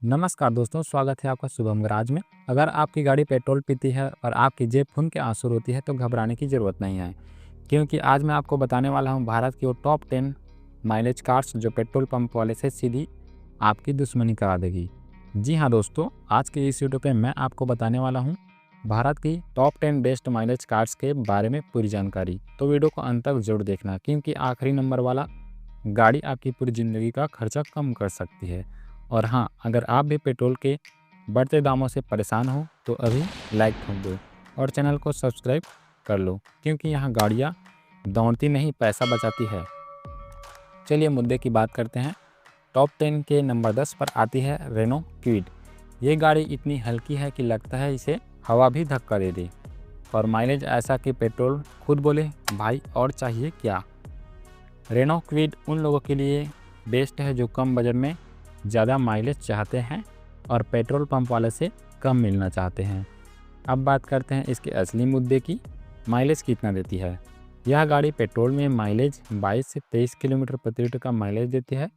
नमस्कार दोस्तों, स्वागत है आपका शुभम गराज में। अगर आपकी गाड़ी पेट्रोल पीती है और आपकी जेब खून के आंसू रोती है तो घबराने की ज़रूरत नहीं है, क्योंकि आज मैं आपको बताने वाला हूं भारत की वो टॉप 10 माइलेज कार्स जो पेट्रोल पंप वाले से सीधी आपकी दुश्मनी करा देगी। जी हाँ दोस्तों, आज के इस वीडियो पे मैं आपको बताने वाला हूँ भारत की टॉप 10 बेस्ट माइलेज कार्स के बारे में पूरी जानकारी। तो वीडियो को अंत तक जरूर देखना, क्योंकि आखिरी नंबर वाला गाड़ी आपकी पूरी ज़िंदगी का खर्चा कम कर सकती है। और हाँ, अगर आप भी पेट्रोल के बढ़ते दामों से परेशान हो तो अभी लाइक ठोक दो और चैनल को सब्सक्राइब कर लो, क्योंकि यहाँ गाड़ियाँ दौड़ती नहीं, पैसा बचाती है। चलिए मुद्दे की बात करते हैं। टॉप 10 के नंबर 10 पर आती है रेनो क्विड। ये गाड़ी इतनी हल्की है कि लगता है इसे हवा भी धक्का दे दे, और माइलेज ऐसा कि पेट्रोल खुद बोले भाई और चाहिए क्या। रेनो क्विड उन लोगों के लिए बेस्ट है जो कम बजट में ज़्यादा माइलेज चाहते हैं और पेट्रोल पंप वाले से कम मिलना चाहते हैं। अब बात करते हैं इसके असली मुद्दे की, माइलेज कितना देती है। यह गाड़ी पेट्रोल में माइलेज 22 से 23 किलोमीटर प्रति लीटर का माइलेज देती है।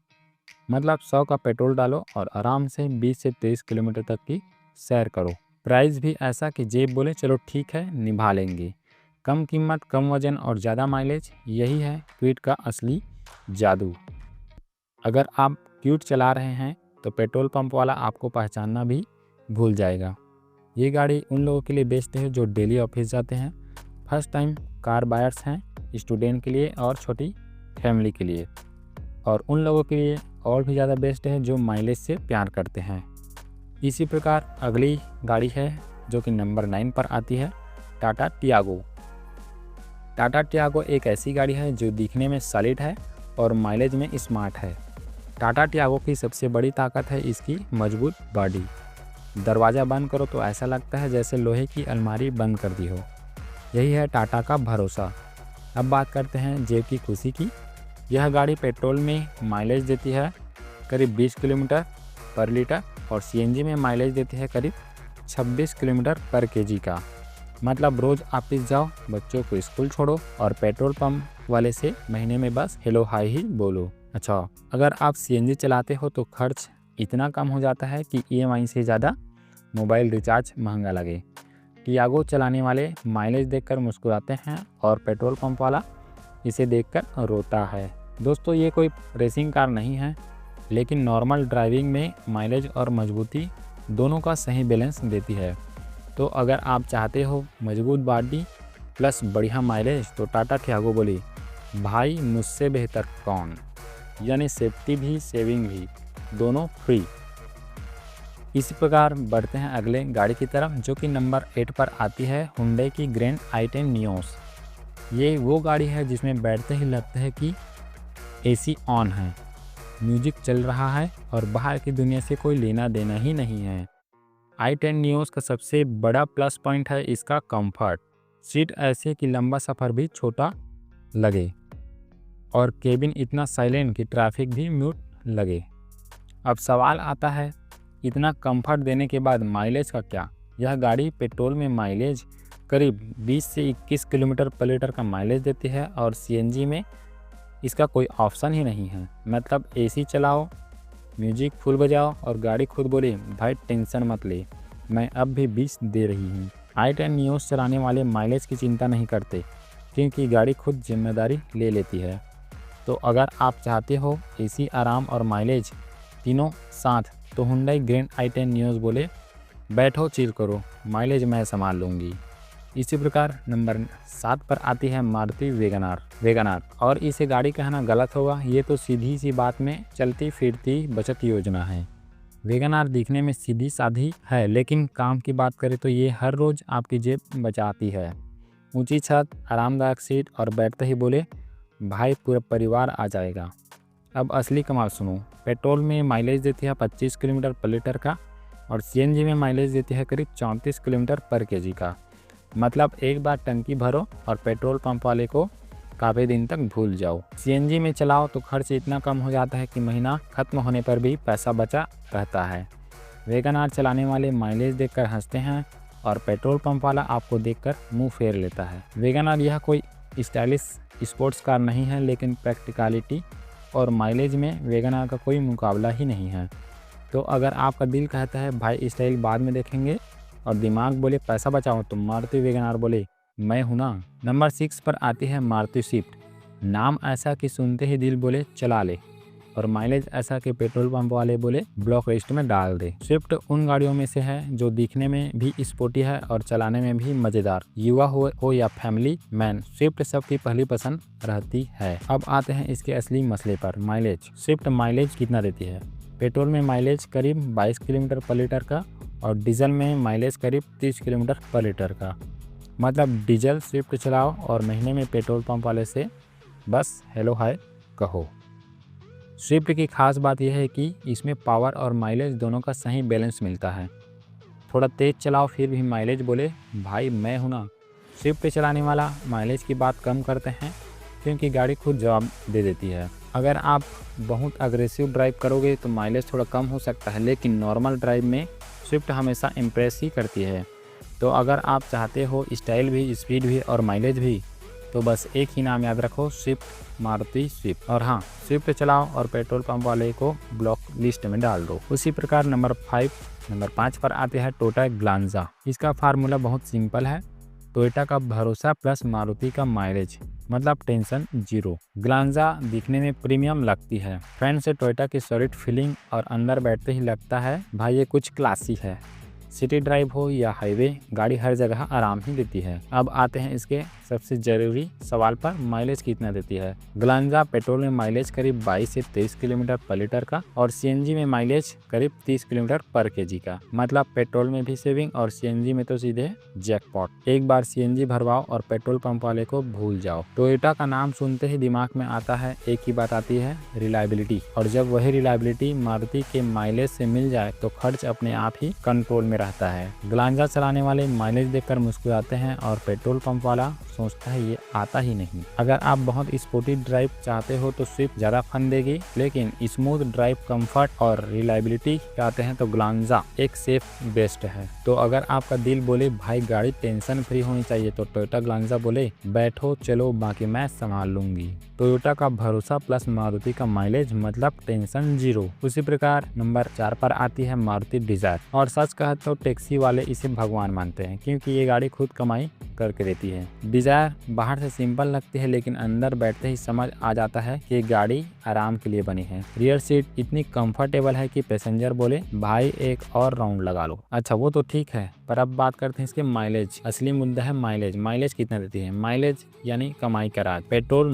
मतलब 100 का पेट्रोल डालो और आराम से 20 से 23 किलोमीटर तक की सैर करो। प्राइस भी ऐसा कि जेब बोले चलो ठीक है, निभा लेंगे। कम कीमत, कम वजन और ज़्यादा माइलेज, यही है क्विड का असली जादू। अगर आप क्विड चला रहे हैं तो पेट्रोल पंप वाला आपको पहचानना भी भूल जाएगा। ये गाड़ी उन लोगों के लिए बेस्ट है जो डेली ऑफिस जाते हैं, फर्स्ट टाइम कार बायर्स हैं, स्टूडेंट के लिए और छोटी फैमिली के लिए, और उन लोगों के लिए और भी ज़्यादा बेस्ट है जो माइलेज से प्यार करते हैं। इसी प्रकार अगली गाड़ी है जो कि नंबर 9 पर आती है, टाटा टियागो। टाटा टियागो एक ऐसी गाड़ी है जो दिखने में सॉलिड है और माइलेज में स्मार्ट है। टाटा टियागो की सबसे बड़ी ताकत है इसकी मजबूत बॉडी। दरवाज़ा बंद करो तो ऐसा लगता है जैसे लोहे की अलमारी बंद कर दी हो। यही है टाटा का भरोसा। अब बात करते हैं जेब की खुशी की। यह गाड़ी पेट्रोल में माइलेज देती है करीब 20 किलोमीटर पर लीटर और सीएनजी में माइलेज देती है करीब 26 किलोमीटर पर केजी का। मतलब रोज़ ऑफिस जाओ, बच्चों को स्कूल छोड़ो और पेट्रोल पंप वाले से महीने में बस हेलो हाय ही बोलो। अच्छा, अगर आप सीएनजी चलाते हो तो खर्च इतना कम हो जाता है कि ईएमआई से ज़्यादा मोबाइल रिचार्ज महंगा लगे। टियागो चलाने वाले माइलेज देखकर मुस्कुराते हैं और पेट्रोल पंप वाला इसे देखकर रोता है। दोस्तों, ये कोई रेसिंग कार नहीं है, लेकिन नॉर्मल ड्राइविंग में माइलेज और मजबूती दोनों का सही बैलेंस देती है। तो अगर आप चाहते हो मजबूत बॉडी प्लस बढ़िया माइलेज तो टाटा टियागो बोली भाई मुझसे बेहतर कौन। यानी सेफ्टी भी सेविंग भी दोनों फ्री। इसी प्रकार बढ़ते हैं अगले गाड़ी की तरफ जो कि नंबर 8 पर आती है, हुंडई की ग्रैंड i10 नियोस। ये वो गाड़ी है जिसमें बैठते ही लगता है कि एसी ऑन है, म्यूजिक चल रहा है और बाहर की दुनिया से कोई लेना देना ही नहीं है। i10 नियोस का सबसे बड़ा प्लस पॉइंट है इसका कंफर्ट। सीट ऐसे कि लंबा सफ़र भी छोटा लगे और केबिन इतना साइलेंट कि ट्रैफिक भी म्यूट लगे। अब सवाल आता है, इतना कंफर्ट देने के बाद माइलेज का क्या। यह गाड़ी पेट्रोल में माइलेज करीब 20 से 21 किलोमीटर पर लीटर का माइलेज देती है और सीएनजी में इसका कोई ऑप्शन ही नहीं है। मतलब एसी चलाओ, म्यूजिक फुल बजाओ और गाड़ी खुद बोले भाई टेंशन मत ले, मैं अब भी 20 दे रही हूँ। i10 नियोस चलाने वाले माइलेज की चिंता नहीं करते, क्योंकि गाड़ी खुद जिम्मेदारी ले लेती है। तो अगर आप चाहते हो एसी, आराम और माइलेज तीनों साथ, तो हुंडई ग्रैंड i10 नियोस बोले बैठो चिल करो, माइलेज मैं संभाल लूँगी। इसी प्रकार नंबर 7 पर आती है मारुति वैगन आर। और इसे गाड़ी कहना गलत होगा, ये तो सीधी सी बात में चलती फिरती बचत योजना है। वैगन आर दिखने में सीधी साधी है, लेकिन काम की बात करें तो ये हर रोज़ आपकी जेब बचाती है। ऊंची छत, आरामदायक सीट और बैठते ही बोले भाई पूरा परिवार आ जाएगा। अब असली कमाल सुनो। पेट्रोल में माइलेज देती है 25 किलोमीटर पर लीटर का और सीएनजी में माइलेज देती है करीब 34 किलोमीटर पर केजी का। मतलब एक बार टंकी भरो और पेट्रोल पंप वाले को काफ़ी दिन तक भूल जाओ। सीएनजी में चलाओ तो खर्च इतना कम हो जाता है कि महीना खत्म होने पर भी पैसा बचा रहता है। वैगन आर चलाने वाले माइलेज देखकर हंसते हैं और पेट्रोल पंप वाला आपको देखकर मुंह फेर लेता है। वैगन आर यह कोई स्टाइलिश स्पोर्ट्स कार नहीं है, लेकिन प्रैक्टिकलिटी और माइलेज में वैगन आर का कोई मुकाबला ही नहीं है। तो अगर आपका दिल कहता है भाई स्टाइल बाद में देखेंगे और दिमाग बोले पैसा बचाओ, तो मारुति वैगन बोले मैं हूं ना। नंबर 6 पर आती है मारुति स्विफ्ट। नाम ऐसा कि सुनते ही दिल बोले चला ले, और माइलेज ऐसा कि पेट्रोल पंप वाले बोले ब्लॉक लिस्ट में डाल दे। स्विफ्ट उन गाड़ियों में से है जो दिखने में भी स्पोर्टी है और चलाने में भी मजेदार। युवा हो या फैमिली मैन, स्विफ्ट सबकी पहली पसंद रहती है। अब आते हैं इसके असली मसले पर, माइलेज। स्विफ्ट माइलेज कितना देती है? पेट्रोल में माइलेज करीब 22 किलोमीटर पर लीटर का और डीजल में माइलेज करीब 30 किलोमीटर पर लीटर का। मतलब डीजल स्विफ्ट चलाओ और महीने में पेट्रोल पंप वाले से बस हेलो हाय कहो। स्विफ्ट की खास बात यह है कि इसमें पावर और माइलेज दोनों का सही बैलेंस मिलता है। थोड़ा तेज चलाओ फिर भी माइलेज बोले भाई मैं हूं ना। स्विफ्ट चलाने वाला माइलेज की बात कम करते हैं क्योंकि गाड़ी खुद जवाब दे देती है। अगर आप बहुत अग्रेसिव ड्राइव करोगे तो माइलेज थोड़ा कम हो सकता है, लेकिन नॉर्मल ड्राइव में स्विफ्ट हमेशा इम्प्रेस ही करती है। तो अगर आप चाहते हो स्टाइल भी, स्पीड भी और माइलेज भी, तो बस एक ही नाम याद रखो, स्विफ्ट, मारुति स्विफ्ट। और हाँ, स्विफ्ट चलाओ और पेट्रोल पंप वाले को ब्लॉक लिस्ट में डाल दो। उसी प्रकार नंबर 5 पर आते हैं टोयोटा ग्लांजा। इसका फार्मूला बहुत सिंपल है, टोयोटा का भरोसा प्लस मारुति का माइलेज, मतलब टेंशन जीरो। ग्लांजा दिखने में प्रीमियम लगती है, फ्रंट से टोयोटा की सॉलिड फीलिंग और अंदर बैठते ही लगता है भाई ये कुछ क्लासी है। सिटी ड्राइव हो या हाईवे, गाड़ी हर जगह आराम ही देती है। अब आते हैं इसके सबसे जरूरी सवाल पर, माइलेज कितना देती है? ग्लांजा पेट्रोल में माइलेज करीब 22 से 23 किलोमीटर पर लीटर का और सीएनजी में माइलेज करीब 30 किलोमीटर पर केजी का। मतलब पेट्रोल में भी सेविंग और सीएनजी में तो सीधे जैकपॉट। एक बार सीएनजी भरवाओ और पेट्रोल पंप वाले को भूल जाओ। टोयोटा का नाम सुनते ही दिमाग में आता है एक ही बात आती है, रिलायबिलिटी। और जब वही रिलायबिलिटी मारुति के माइलेज से मिल जाए तो खर्च अपने आप ही कंट्रोल में रहता है। ग्लांजा चलाने वाले माइलेज देखकर मुस्कुराते हैं और पेट्रोल पंप वाला सोचता है ये आता ही नहीं। अगर आप बहुत स्पोर्टी ड्राइव चाहते हो तो स्विफ्ट ज्यादा फन देगी, लेकिन स्मूथ ड्राइव, कंफर्ट और रिलायबिलिटी चाहते हैं तो ग्लांजा एक सेफ बेस्ट है। तो अगर आपका दिल बोले भाई गाड़ी टेंशन फ्री होनी चाहिए तो टोयोटा ग्लांजा बोले बैठो चलो बाकी मैं संभाल लूंगी। टोयोटा का भरोसा प्लस मारुति का माइलेज, मतलब टेंशन जीरो। उसी प्रकार नंबर 4 पर आती है मारुति डिजायर। और सच कहे तो टैक्सी वाले इसे भगवान मानते हैं क्योंकि ये गाड़ी खुद कमाई करके देती है। डिजायर बाहर से सिंपल लगती है लेकिन अंदर बैठते ही समझ आ जाता है कि गाड़ी आराम के लिए बनी है। रियर सीट इतनी कंफर्टेबल है कि पैसेंजर बोले भाई एक और राउंड लगा लो। अच्छा वो तो ठीक है, पर अब बात करते हैं इसके माइलेज। असली मुद्दा है माइलेज। माइलेज कितना देती है? माइलेज यानी कमाई का राज। पेट्रोल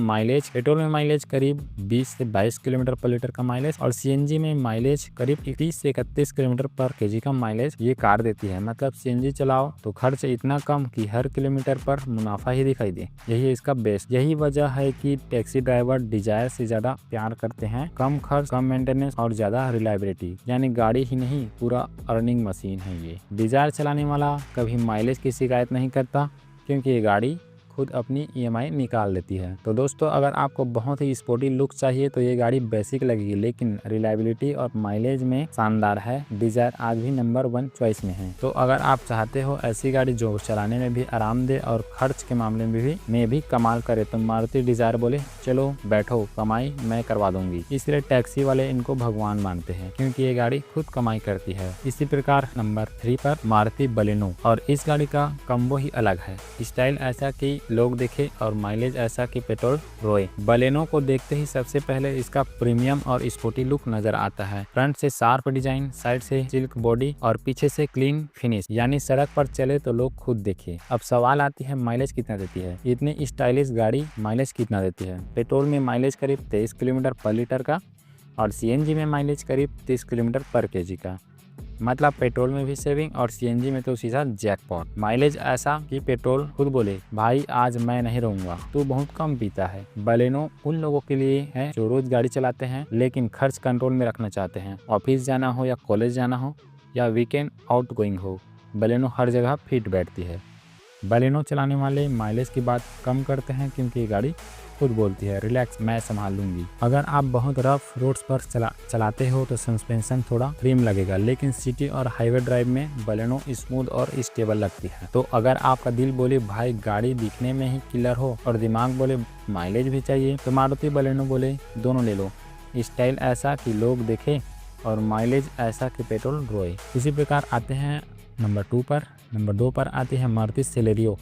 में माइलेज करीब 20 से 22 किलोमीटर पर लीटर का माइलेज और सीएनजी में माइलेज करीब 30 से 31 किलोमीटर पर केजी का माइलेज ये कार देती है। मतलब सीएनजी चलाओ तो खर्च इतना कम कि हर किलोमीटर पर मुनाफा ही दिखाई दे। यही है इसका बेस्ट। यही वजह है कि टैक्सी ड्राइवर डिजायर से ज्यादा प्यार करते हैं। कम खर्च, कम मेंटेनेंस और ज्यादा रिलायबिलिटी, यानी गाड़ी ही नहीं पूरा अर्निंग मशीन है ये। डिजायर चलाने वाला कभी माइलेज की शिकायत नहीं करता क्योंकि ये गाड़ी खुद अपनी ईएमआई निकाल लेती है। तो दोस्तों अगर आपको बहुत ही स्पोर्टी लुक चाहिए तो ये गाड़ी बेसिक लगेगी, लेकिन रिलायबिलिटी और माइलेज में शानदार है। डिजायर आज भी नंबर 1 चॉइस में है। तो अगर आप चाहते हो ऐसी गाड़ी जो चलाने में भी आराम दे और खर्च के मामले में भी कमाल करे तो मारुति डिजायर बोले चलो बैठो कमाई मैं करवा दूंगी। इसलिए टैक्सी वाले इनको भगवान मानते हैं क्योंकि ये गाड़ी खुद कमाई करती है। इसी प्रकार नंबर 3 पर मारुति बलेनो। और इस गाड़ी का कम्बो ही अलग है। स्टाइल ऐसा कि लोग देखे और माइलेज ऐसा कि पेट्रोल रोए। बलेनो को देखते ही सबसे पहले इसका प्रीमियम और स्पोर्टी लुक नजर आता है। फ्रंट से शार्प डिजाइन, साइड से सिल्क बॉडी और पीछे से क्लीन फिनिश, यानी सड़क पर चले तो लोग खुद देखे। अब सवाल आती है माइलेज कितना देती है? इतनी स्टाइलिश गाड़ी माइलेज कितना देती है? पेट्रोल में माइलेज करीब 23 किलोमीटर पर लीटर का और सीएनजी में माइलेज करीब 30 किलोमीटर पर केजी का। मतलब पेट्रोल में भी सेविंग और सीएनजी में तो सीधा जैकपॉट। माइलेज ऐसा कि पेट्रोल खुद बोले भाई आज मैं नहीं रहूंगा, तू बहुत कम पीता है। बलेनो उन लोगों के लिए है जो रोज गाड़ी चलाते हैं लेकिन खर्च कंट्रोल में रखना चाहते हैं। ऑफिस जाना हो या कॉलेज जाना हो या वीकेंड आउट गोइंग हो, बलेनो हर जगह फिट बैठती है। बलेनो चलाने वाले माइलेज की बात कम करते हैं क्योंकि ये गाड़ी खुद बोलती है रिलैक्स मैं संभाल लूंगी। अगर आप बहुत रफ रोड्स पर चलाते हो तो सस्पेंशन थोड़ा फ्रीम लगेगा, लेकिन सिटी और हाईवे ड्राइव में बलेनो स्मूथ और स्टेबल लगती है। तो अगर आपका दिल बोले भाई गाड़ी दिखने में ही किलर हो और दिमाग बोले माइलेज भी चाहिए तो मारुति बलेनो बोले दोनों ले लो। स्टाइल ऐसा कि लोग देखे और माइलेज ऐसा कि पेट्रोल रोए। इसी प्रकार आते हैं नंबर 2 पर। नंबर 2 पर आती है मारुति सेलेरियो,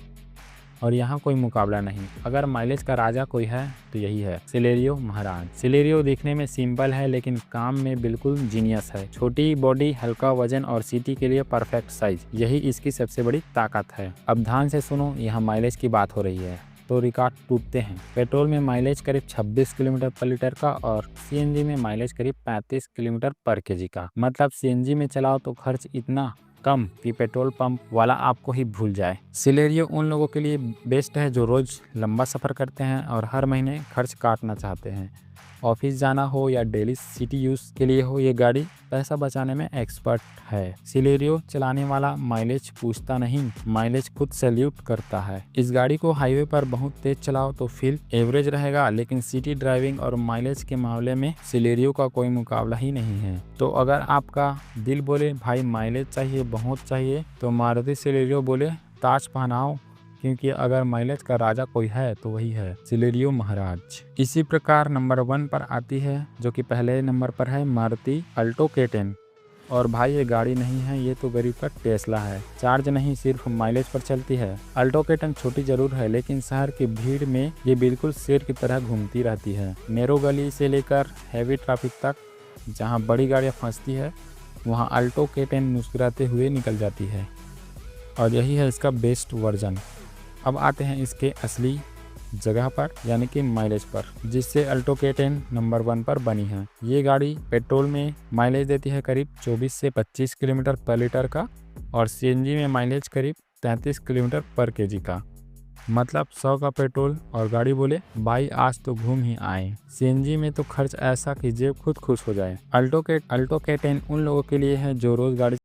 और यहाँ कोई मुकाबला नहीं। अगर माइलेज का राजा कोई है तो यही है सेलेरियो महाराज। सेलेरियो दिखने में सिंपल है लेकिन काम में बिल्कुल जीनियस है। छोटी बॉडी, हल्का वजन और सिटी के लिए परफेक्ट साइज, यही इसकी सबसे बड़ी ताकत है। अब ध्यान से सुनो, यहाँ माइलेज की बात हो रही है तो रिकॉर्ड टूटते हैं। पेट्रोल में माइलेज करीब 26 किलोमीटर पर लीटर का और सीएनजी में माइलेज करीब 35 किलोमीटर पर केजी का। मतलब सीएनजी में चलाओ तो खर्च इतना कम कि पेट्रोल पंप वाला आपको ही भूल जाए। सिलेरियो उन लोगों के लिए बेस्ट है जो रोज लंबा सफ़र करते हैं और हर महीने खर्च काटना चाहते हैं। ऑफिस जाना हो या डेली सिटी यूज़ के लिए हो, ये गाड़ी पैसा बचाने में एक्सपर्ट है। सिलेरियो चलाने वाला माइलेज पूछता नहीं, माइलेज खुद सैल्यूट करता है। इस गाड़ी को हाईवे पर बहुत तेज चलाओ तो फील एवरेज रहेगा, लेकिन सिटी ड्राइविंग और माइलेज के मामले में सिलेरियो का कोई मुकाबला ही नहीं है। तो अगर आपका दिल बोले भाई माइलेज चाहिए, बहुत चाहिए, तो मारुति सिलेरियो बोले ताज पहनाओ, क्योंकि अगर माइलेज का राजा कोई है तो वही है सिलेरियो महाराज। इसी प्रकार नंबर 1 पर आती है, जो कि पहले नंबर पर है, मारुति अल्टो K10। और भाई ये गाड़ी नहीं है, ये तो गरीब का टेस्ला है। चार्ज नहीं, सिर्फ माइलेज पर चलती है। अल्टो K10 छोटी जरूर है, लेकिन शहर की भीड़ में ये बिल्कुल शेर की तरह घूमती रहती है। नैरो गली से लेकर हैवी ट्रैफिक तक, जहाँ बड़ी गाड़ियाँ फंसती है, वहाँ अल्टो K10 मुस्कुराते हुए निकल जाती है, और यही है इसका बेस्ट वर्जन। अब आते हैं इसके असली जगह पर, यानी कि माइलेज पर, जिससे अल्टो K10 नंबर 1 पर बनी है। ये गाड़ी पेट्रोल में माइलेज देती है करीब 24 से 25 किलोमीटर पर लीटर का, और सीएनजी में माइलेज करीब 33 किलोमीटर पर केजी का। मतलब 100 का पेट्रोल और गाड़ी बोले भाई आज तो घूम ही आए। सीएनजी में तो खर्च ऐसा कि जेब खुद खुश हो जाए। अल्टो K10 उन लोगों के लिए है जो रोज गाड़ी